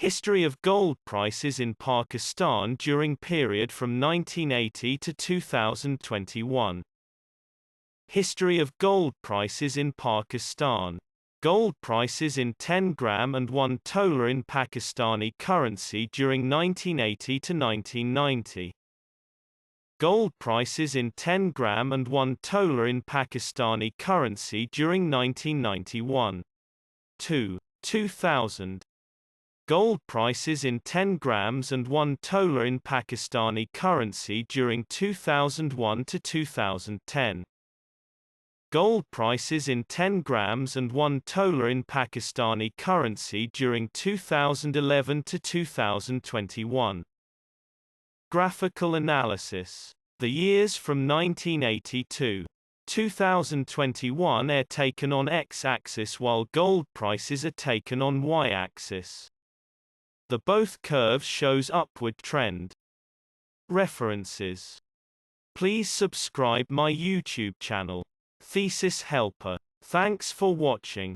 History of gold prices in Pakistan during period from 1980 to 2021. History of gold prices in Pakistan. Gold prices in 10-gram and 1 tola in Pakistani currency during 1980 to 1990. Gold prices in 10-gram and 1 tola in Pakistani currency during 1991. 2000. Gold prices in 10 grams and 1 tola in Pakistani currency during 2001 to 2010. Gold prices in 10 grams and 1 tola in Pakistani currency during 2011 to 2021. Graphical analysis. The years from 1980 to 2021 are taken on x-axis while gold prices are taken on y-axis. The both curves shows upward trend. References. Please subscribe my YouTube channel, Thesis Helper. Thanks for watching.